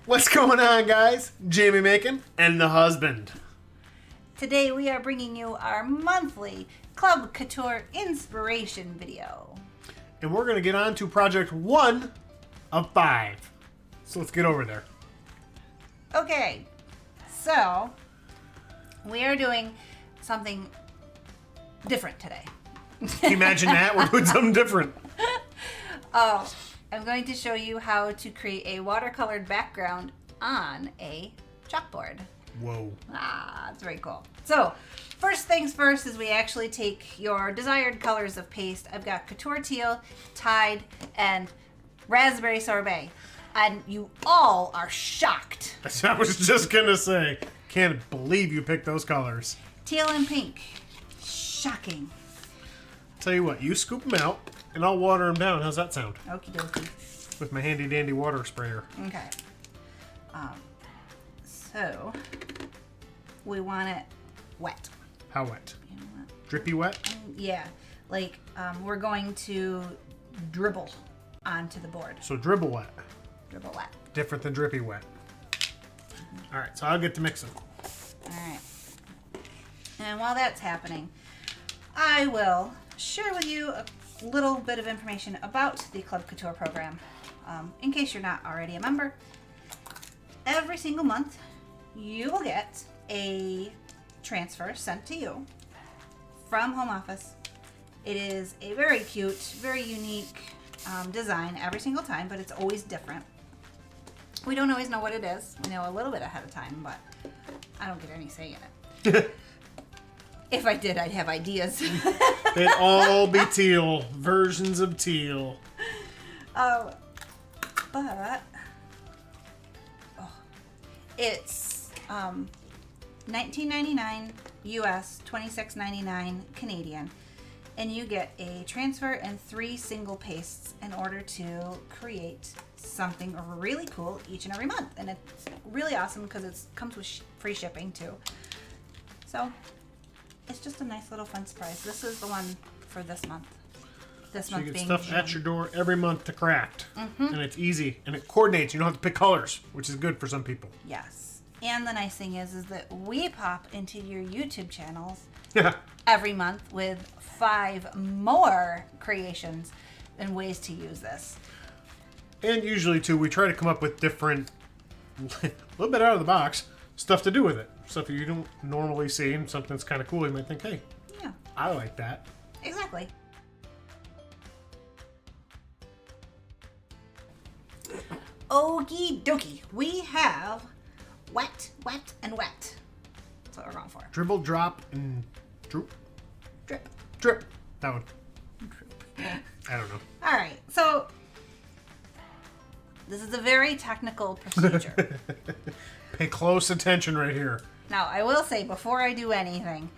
What's going on, guys? Jamie Macon and the husband. Today we are bringing you our monthly Club Couture inspiration video. And we're going to get on to project 1 of 5. So let's get over there. Okay, so we are doing something different today. Can you imagine that? We're doing something different. Oh, I'm going to show you how to create a watercolored background on a chalkboard. Whoa. It's very cool. So, first things first is we actually take your desired colors of paste. I've got Couture Teal, Tide, and Raspberry Sorbet. And you all are shocked. I was just going to say, can't believe you picked those colors. Teal and pink. Shocking. Tell you what, you scoop them out, and I'll water them down. How's that sound? Okie dokie. With my handy dandy water sprayer. Okay. So, we want it wet. How wet? You know what? Drippy wet? Yeah. Like, we're going to dribble onto the board. So dribble wet. Dribble wet. Different than drippy wet. All right, so I'll get to mixing. All right. And while that's happening, I will share with you a little bit of information about the Club Couture program. In case you're not already a member, every single month you will get a transfer sent to you from home office. It is a very cute, very unique design every single time, but it's always different. We don't always know what it is. We know a little bit ahead of time, but I don't get any say in it. If I did, I'd have ideas. They'd all be teal. Versions of teal. But it's $19.99 US, $26.99 Canadian, and you get a transfer and 3 single pastes in order to create something really cool each and every month. And it's really awesome because it comes with free shipping too. So it's just a nice little fun surprise. This is the one for this month. This So month you get being stuff June. at your door every month to craft. And it's easy. And it coordinates. You don't have to pick colors, which is good for some people. Yes. And the nice thing is that we pop into your YouTube channels Yeah. every month with 5 more creations and ways to use this. And usually, too, we try to come up with different, a little bit out of the box, stuff to do with it. Stuff that you don't normally see, and something that's kind of cool. You might think, hey, Yeah, I like that. exactly. Okie dokie. We have wet, wet, and wet. That's what we're going for. Dribble, drop, and droop. Drip. Drip. That one. I don't know. All right. So this is a very technical procedure. Pay close attention right here. Now, I will say before I do anything,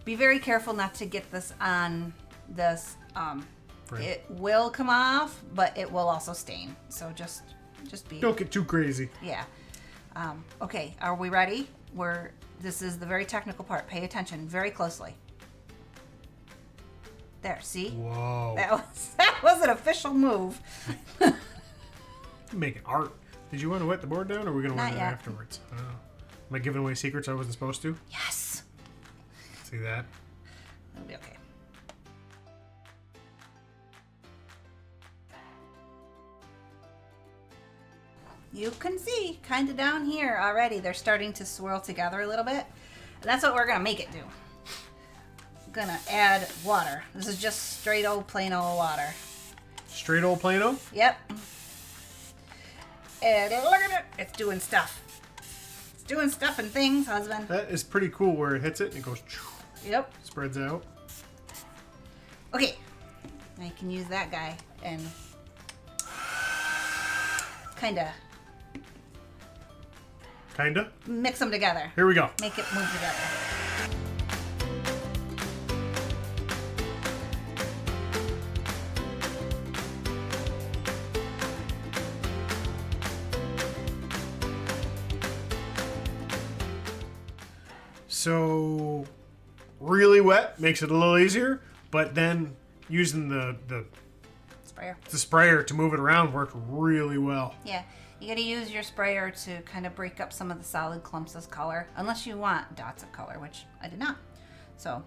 be very careful not to get this on this. Frame. It will come off, but it will also stain. So just be. Don't get too crazy. Yeah. Okay. Are we ready? This is the very technical part. Pay attention very closely. There. See? Whoa. That was an official move. Making art. Did you want to wet the board down, or are we going to Not wet it yet. afterwards? Oh. Am I giving away secrets I wasn't supposed to? Yes. See that? It'll be okay. You can see kind of down here already they're starting to swirl together a little bit. And that's what we're going to make it do. Gonna add water. This is just straight old plain old water. Straight old Plano? Yep. And look at it. It's doing stuff. It's doing stuff and things, husband. That is pretty cool where it hits it and it goes, Yep. spreads out. Okay. Now you can use that guy and kind of mix them together. Here we go. Make it move together. So really wet makes it a little easier, but then using the Sprayer. sprayer to move it around worked really well. Yeah. You got to use your sprayer to kind of break up some of the solid clumps of color, unless you want dots of color, which I did not. So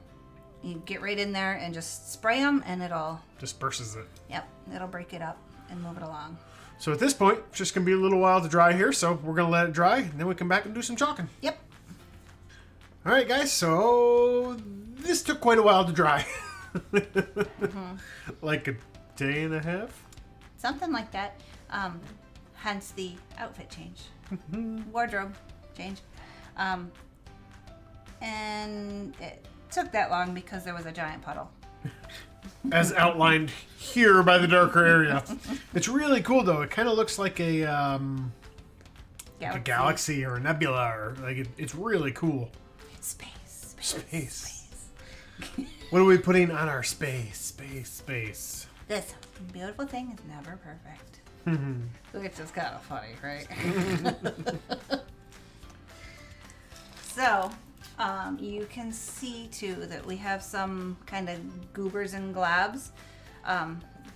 you get right in there and just spray them, and it'll disperses it. Yep, it'll break it up and move it along. So at this point, it's just gonna be a little while to dry here. So we're gonna let it dry, and then we come back and do some chalking. Yep. All right, guys. So this took quite a while to dry. Like a day and a half. Something like that. Hence the outfit change, wardrobe change, and it took that long because there was a giant puddle. As outlined here by the darker area. It's really cool though. It kind of looks like a galaxy or a nebula, or like it's really cool. Space. What are we putting on our space? This beautiful thing is never perfect. Which is kind of funny, right? So, you can see too that we have some kind of goobers and globs.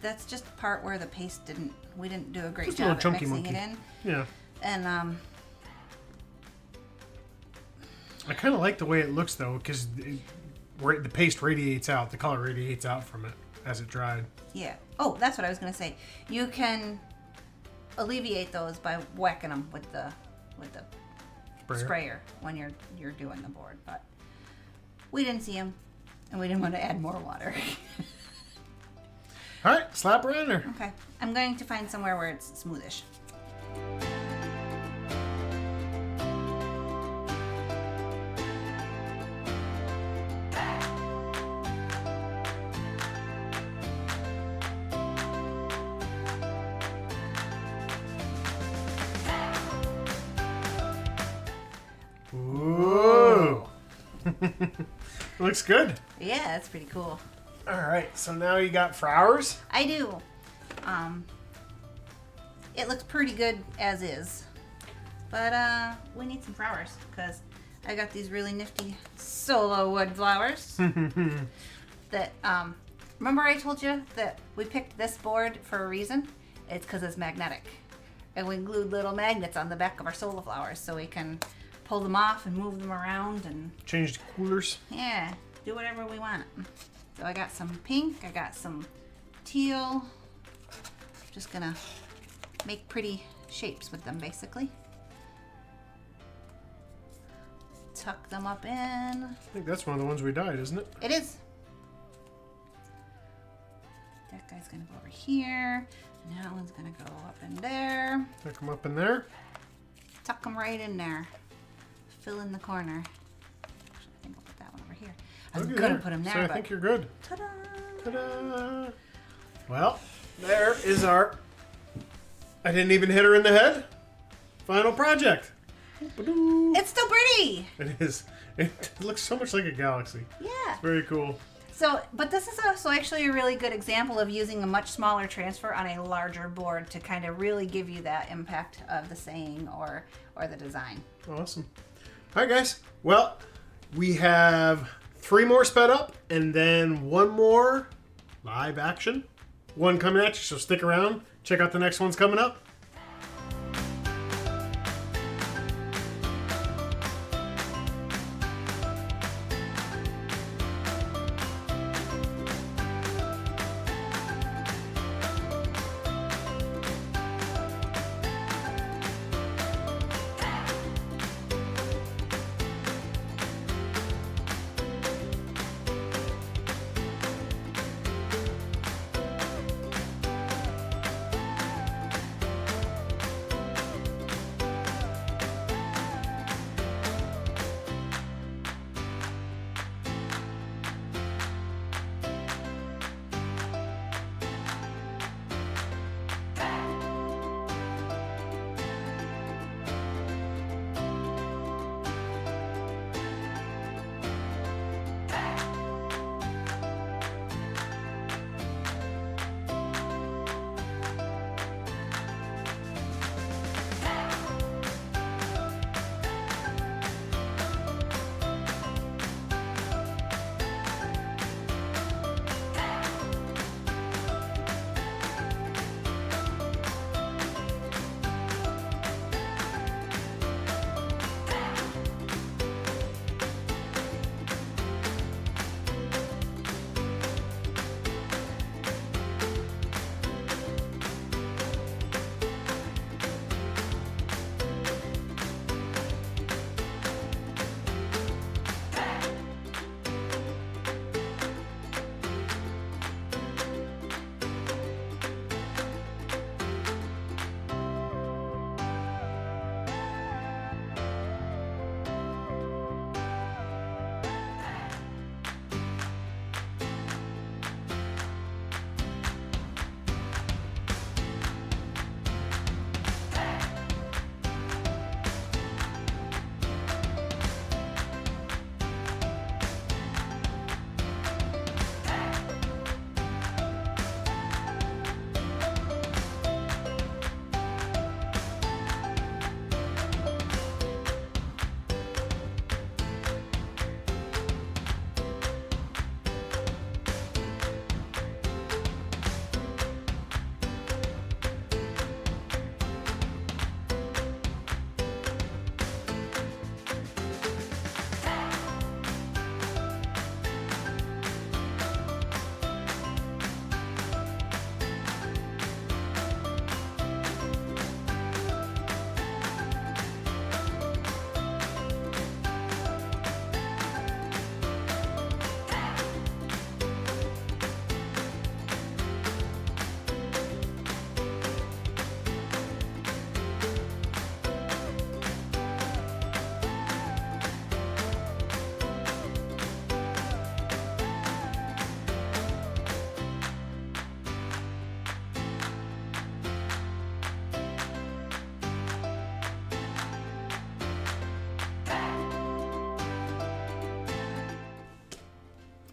That's just the part where the paste we didn't do a great job at mixing it in. Yeah. And I kind of like the way it looks though, because the paste radiates out, the color radiates out from it as it dried. Yeah. Oh, that's what I was gonna say. You can alleviate those by whacking them with the sprayer when you're doing the board, but we didn't see them, and we didn't want to add more water. All right, slap her in there. Okay, I'm going to find somewhere where it's smoothish. Ooh. Looks good. Yeah, that's pretty cool. All right, so now you got flowers. I do. It looks pretty good as is, but we need some flowers because I got these really nifty solo wood flowers. That remember I told you that we picked this board for a reason? It's because it's magnetic, and we glued little magnets on the back of our solo flowers so we can pull them off and move them around and change the coolers. Yeah, do whatever we want. So I got some pink, I got some teal. Just gonna make pretty shapes with them basically. Tuck them up in. I think that's one of the ones we dyed, isn't it? It is. That guy's gonna go over here. And that one's gonna go up in there. Tuck them up in there. Tuck them right in there. Fill in the corner. Actually, I think I'll put that one over here. I was gonna put him there, so I but think you're good. Ta-da! Ta-da! Well, there is our. I didn't even hit her in the head. Final project. It's still pretty. It is. It looks so much like a galaxy. Yeah. Very cool. So, but this is also actually a really good example of using a much smaller transfer on a larger board to kind of really give you that impact of the saying or the design. Awesome. All right, guys. Well, we have 3 more sped up and then 1 more live action. One coming at you, so stick around. Check out the next one's coming up.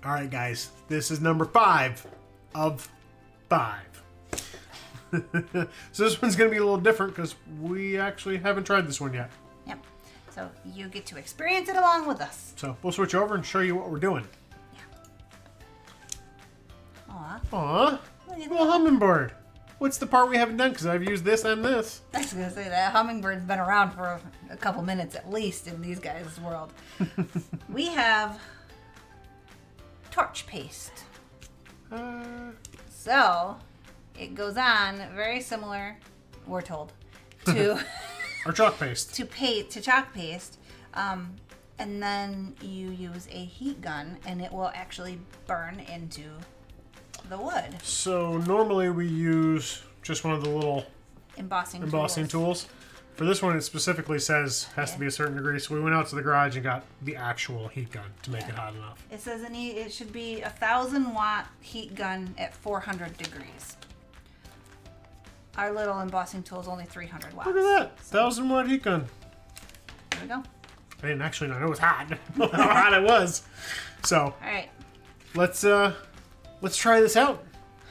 All right, guys. This is number 5 of 5. So this one's going to be a little different because we actually haven't tried this one yet. Yep. So you get to experience it along with us. So we'll switch over and show you what we're doing. Yeah. Aw. Aw. Little hummingbird. What's the part we haven't done? Because I've used this and this. I was going to say that hummingbird's been around for a couple minutes at least in these guys' world. We have Torchpaste. So it goes on very similar, we're told, to Or chalk paste. to chalk paste, and then you use a heat gun, and it will actually burn into the wood. So normally we use just one of the little Embossing tools. For this one, it specifically says has to be a certain degree. So we went out to the garage and got the actual heat gun to make it hot enough. It says it should be a 1,000-watt heat gun at 400 degrees. Our little embossing tool is only 300 watts. Look at that, 1,000-watt heat gun. There we go. I didn't actually know it was hot. How hot it was. So All right. let's try this out.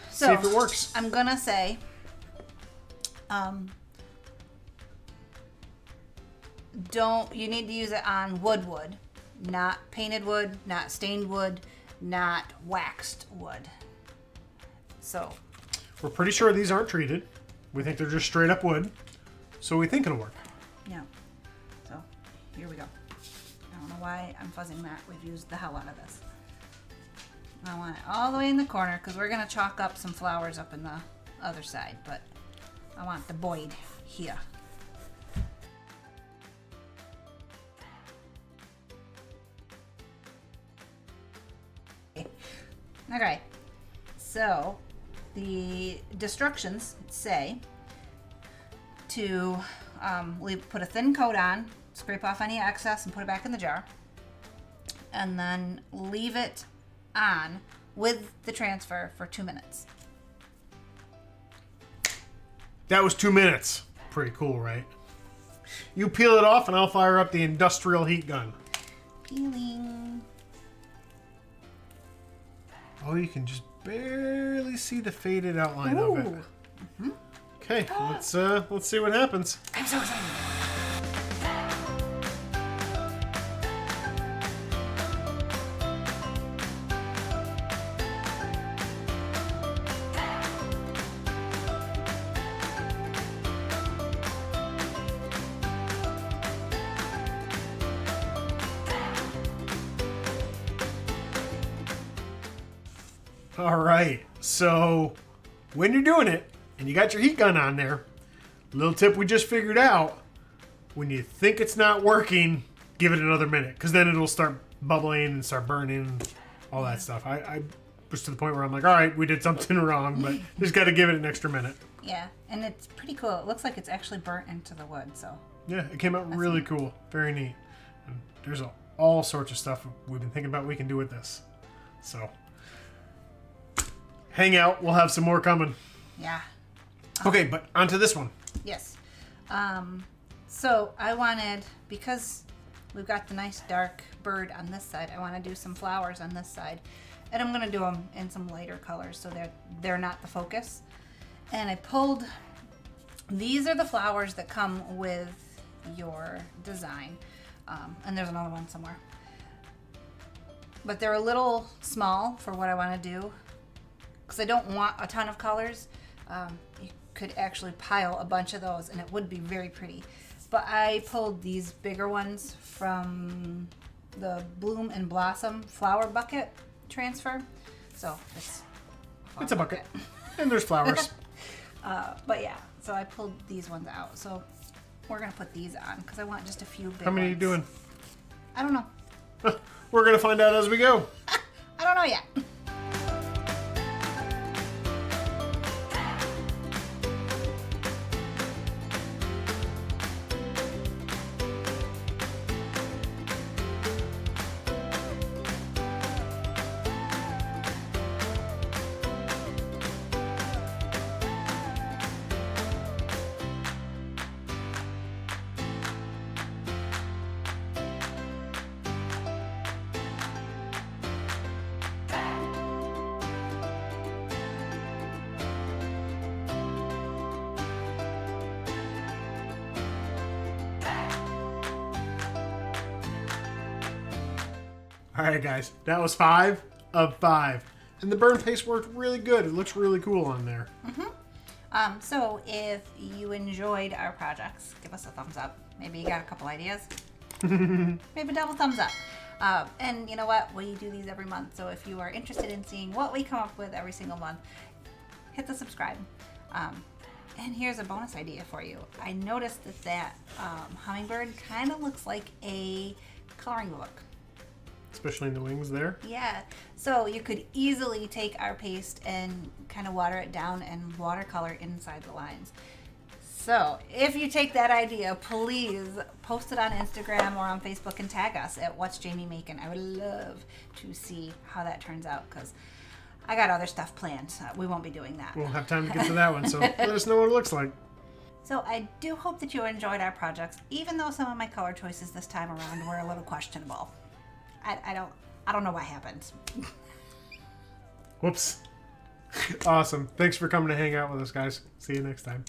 So see if it works. I'm gonna say, you need to use it on wood, not painted wood, not stained wood, not waxed wood. So We're pretty sure these aren't treated. We think they're just straight up wood. So we think it'll work. yeah. So here we go. I don't know why I'm fuzzing that. We've used the hell out of this. I want it all the way in the corner because we're gonna chalk up some flowers up in the other side, but I want the void here. Okay, so the instructions say to put a thin coat on, scrape off any excess and put it back in the jar, and then leave it on with the transfer for 2 minutes. That was 2 minutes. Pretty cool, right? You peel it off and I'll fire up the industrial heat gun. Peeling. Oh, you can just barely see the faded outline of it. Mm-hmm. Okay, let's see what happens. I'm so excited. All right, so when you're doing it and you got your heat gun on there, little tip we just figured out, when you think it's not working, give it another minute because then it'll start bubbling and start burning, all that stuff. I was to the point where I'm like, all right, we did something wrong, but just got to give it an extra minute. Yeah, and it's pretty cool. It looks like it's actually burnt into the wood, so. Yeah, it came out really cool. Very neat. And there's all sorts of stuff we've been thinking about we can do with this. So, hang out. We'll have some more coming. Yeah. Okay, but onto this one. Yes. So I wanted, because we've got the nice dark bird on this side, I want to do some flowers on this side. And I'm going to do them in some lighter colors so they're not the focus. And I pulled, these are the flowers that come with your design. And there's another one somewhere. But they're a little small for what I want to do. Because I don't want a ton of colors. You could actually pile a bunch of those and it would be very pretty. But I pulled these bigger ones from the Bloom and Blossom flower bucket transfer. So it's a bucket. And there's flowers. But yeah, so I pulled these ones out. So we're going to put these on because I want just a few big How many ones. are you doing? I don't know. We're going to find out as we go. I don't know yet. All right, guys, that was 5 of 5. And the burn paste worked really good. It looks really cool on there. So if you enjoyed our projects, give us a thumbs up. Maybe you got a couple ideas. Maybe double thumbs up. And you know what? We do these every month. So if you are interested in seeing what we come up with every single month, hit the subscribe. And here's a bonus idea for you. I noticed that hummingbird kind of looks like a coloring book. Especially in the wings there. Yeah, so you could easily take our paste and kind of water it down and watercolor inside the lines. So if you take that idea, please post it on Instagram or on Facebook and tag us at What's Jamie Making. I would love to see how that turns out because I got other stuff planned. We won't be doing that. We'll have time to get to that one, so let us know what it looks like. So I do hope that you enjoyed our projects, even though some of my color choices this time around were a little questionable. I don't know what happened. Whoops. Awesome. Thanks for coming to hang out with us, guys. See you next time.